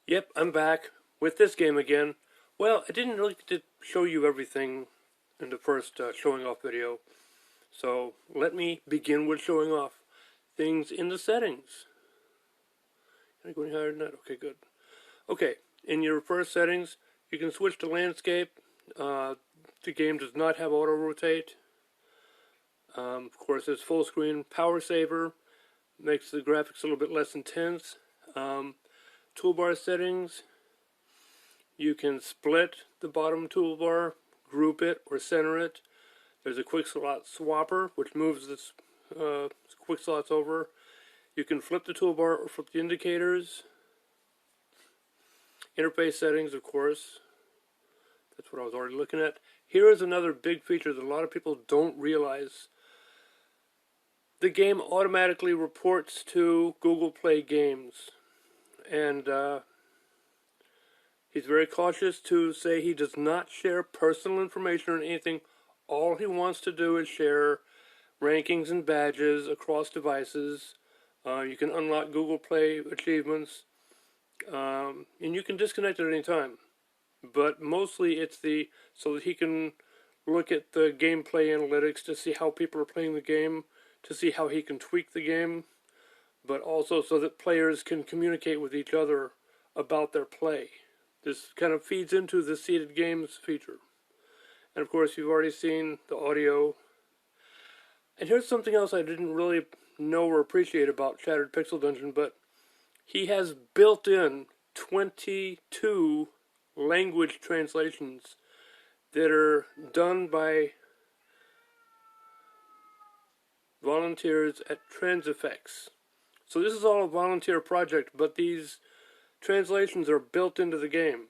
Yep, I'm back with this game again. Well, I didn't really get to show you everything in the first showing off video, so let me begin with showing off things in the settings. Can I go any higher than that? Okay, good. Okay, in your first settings, you can switch to landscape. The game does not have auto rotate. Of course, it's full screen. Power saver makes the graphics a little bit less intense. Toolbar settings. You can split the bottom toolbar, group it, or center it. There's a quick slot swapper, which moves this quick slots over. You can flip the toolbar or flip the indicators. Interface settings, of course. That's what I was already looking at. Here is another big feature that a lot of people don't realize. The game automatically reports to Google Play Games. And he's very cautious to say he does not share personal information or anything. All he wants to do is share rankings and badges across devices. You can unlock Google Play achievements. And you can disconnect at any time. But mostly it's so that he can look at the gameplay analytics to see how people are playing the game, to see how he can tweak the game, but also so that players can communicate with each other about their play. This kind of feeds into the seeded games feature. And of course, you've already seen the audio. And here's something else I didn't really know or appreciate about Shattered Pixel Dungeon, but he has built in 22 language translations that are done by volunteers at Transifex. So this is all a volunteer project, but these translations are built into the game.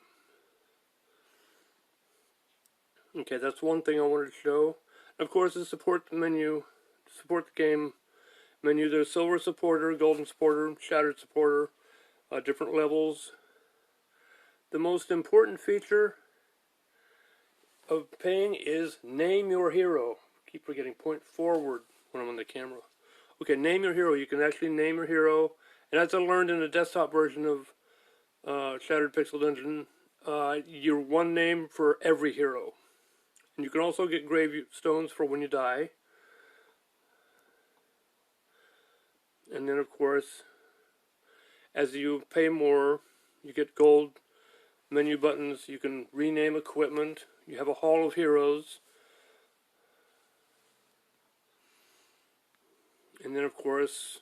Okay, that's one thing I wanted to show. Of course, the support menu, support the game menu. There's silver supporter, golden supporter, shattered supporter, different levels. The most important feature of paying is name your hero. Keep forgetting point forward when I'm on the camera. Okay, name your hero. You can actually name your hero. And as I learned in the desktop version of Shattered Pixel Dungeon, you're one name for every hero. And you can also get gravestones for when you die. And then, of course, as you pay more, you get gold menu buttons. You can rename equipment. You have a hall of heroes. And then, of course,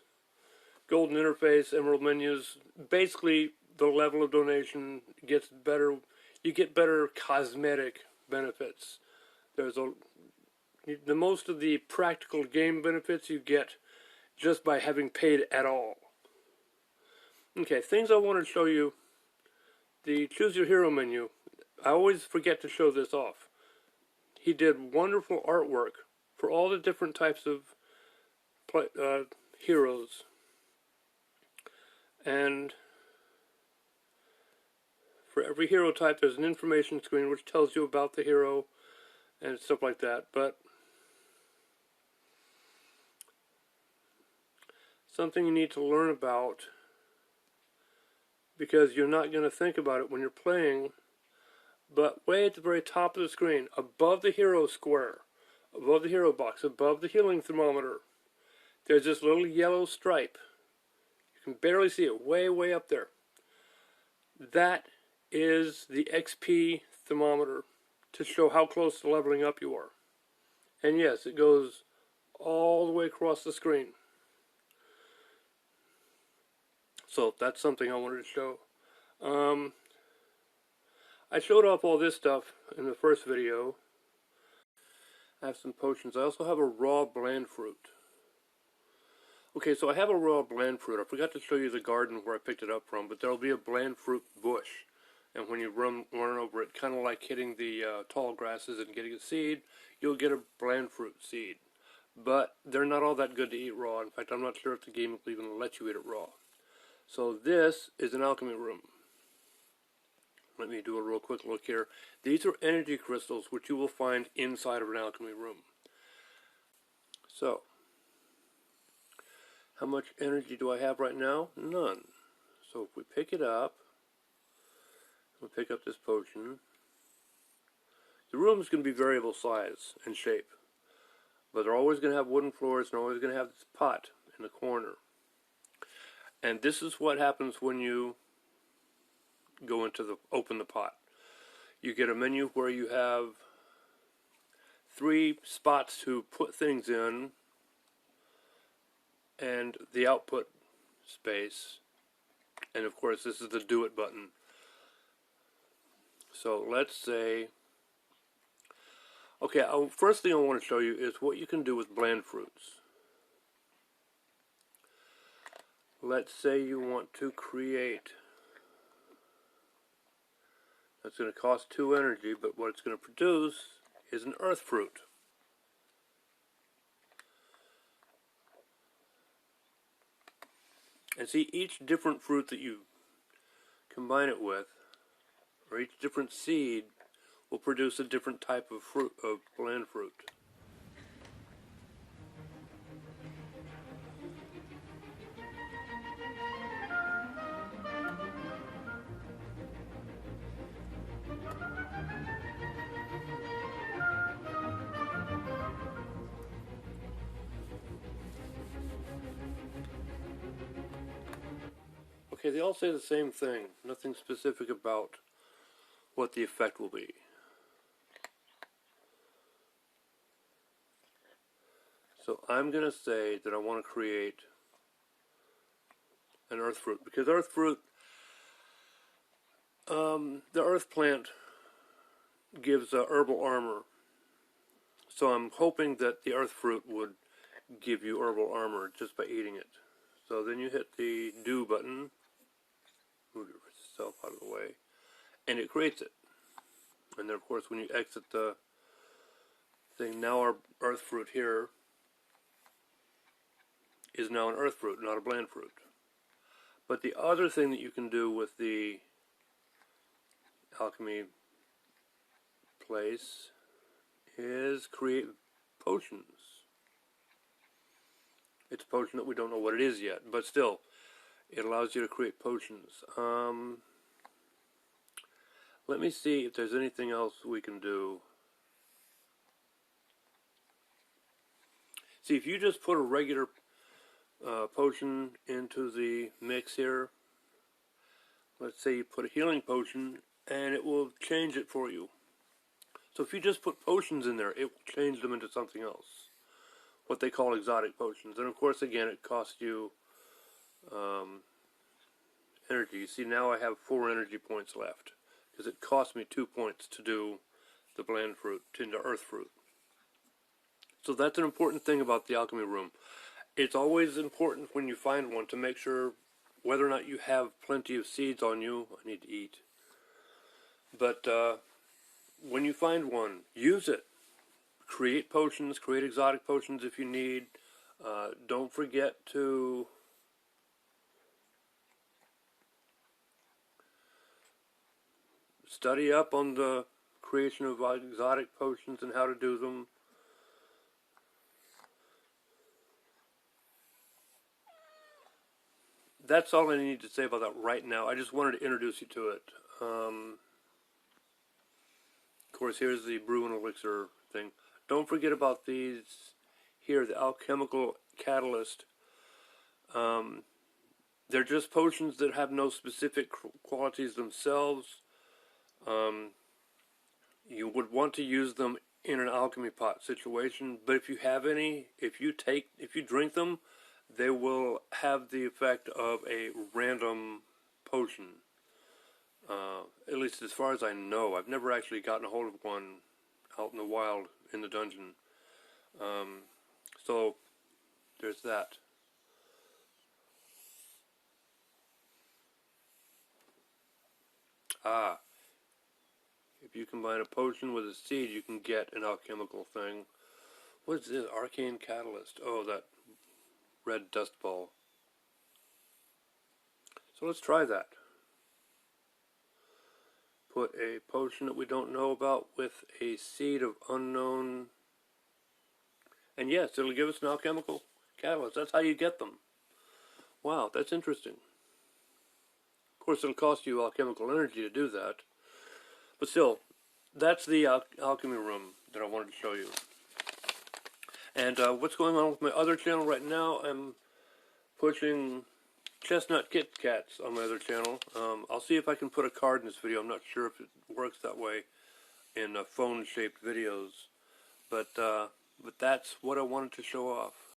golden interface, emerald menus. Basically, the level of donation gets better. You get better cosmetic benefits. There's the most of the practical game benefits you get just by having paid at all. Okay, things I want to show you. The Choose Your Hero menu. I always forget to show this off. He did wonderful artwork for all the different types of heroes. And for every hero type, there's an information screen which tells you about the hero and stuff like that. But something you need to learn about, because you're not going to think about it when you're playing, but way at the very top of the screen, above the hero square, above the hero box, above the healing thermometer, there's this little yellow stripe. You can barely see it, way up there. That is the XP thermometer to show how close to leveling up you are. And yes, it goes all the way across the screen. So that's something I wanted to show. I showed off all this stuff in the first video. I have some potions. I also have a raw bland fruit. Okay, so I have a raw bland fruit. I forgot to show you the garden where I picked it up from, but there'll be a bland fruit bush. And when you run over it, kind of like hitting the tall grasses and getting a seed, you'll get a bland fruit seed. But they're not all that good to eat raw. In fact, I'm not sure if the game will even let you eat it raw. So this is an alchemy room. Let me do a real quick look here. These are energy crystals which you will find inside of an alchemy room. So, how much energy do I have right now? None. So if we pick it up, We'll pick up this potion. The room is going to be variable size and shape, but they're always going to have wooden floors and always going to have this pot in the corner. And this is what happens when you go into open the pot. You get a menu where you have 3 spots to put things in and the output space. And of course this is the do it button. So let's say, okay, first thing I want to show you is what you can do with bland fruits. Let's say you want to create, that's going to cost 2 energy, but what it's going to produce is an earth fruit. And see, each different fruit that you combine it with, or each different seed, will produce a different type of fruit, of bland fruit. Okay, they all say the same thing. Nothing specific about what the effect will be. So I'm going to say that I want to create an earth fruit, because earth fruit, the earth plant gives herbal armor. So I'm hoping that the earth fruit would give you herbal armor just by eating it. So then you hit the do button, move yourself out of the way, and it creates it. And then of course when you exit the thing, now our earth fruit here is now an earth fruit, not a bland fruit. But the other thing that you can do with the alchemy place is create potions. It's a potion that we don't know what it is yet, but still, it allows you to create potions. Let me see if there's anything else we can do. See, if you just put a regular potion into the mix here, let's say you put a healing potion, and it will change it for you. So if you just put potions in there, it will change them into something else, what they call exotic potions. And of course, again, it costs you energy. You see, now I have 4 energy points left, because it cost me 2 points to do the bland fruit, into earth fruit. So that's an important thing about the alchemy room. It's always important when you find one to make sure whether or not you have plenty of seeds on you. I need to eat. But when you find one, use it. Create potions, create exotic potions if you need. Don't forget to study up on the creation of exotic potions and how to do them. That's all I need to say about that right now. I just wanted to introduce you to it. Of course, here's the brew and elixir thing. Don't forget about these here, the alchemical catalyst. They're just potions that have no specific qualities themselves. You would want to use them in an alchemy pot situation, but if you have any, if you drink them, they will have the effect of a random potion. At least as far as I know. I've never actually gotten a hold of one out in the wild in the dungeon. So there's that. If you combine a potion with a seed, you can get an alchemical thing. What is this? Arcane catalyst. Oh, that red dust ball. So let's try that. Put a potion that we don't know about with a seed of unknown. And yes, it'll give us an alchemical catalyst. That's how you get them. Wow, that's interesting. Of course, it'll cost you alchemical energy to do that. But still, that's the alchemy room that I wanted to show you. And what's going on with my other channel right now, I'm pushing chestnut Kit Kats on my other channel. I'll see if I can put a card in this video. I'm not sure if it works that way in phone-shaped videos. But that's what I wanted to show off.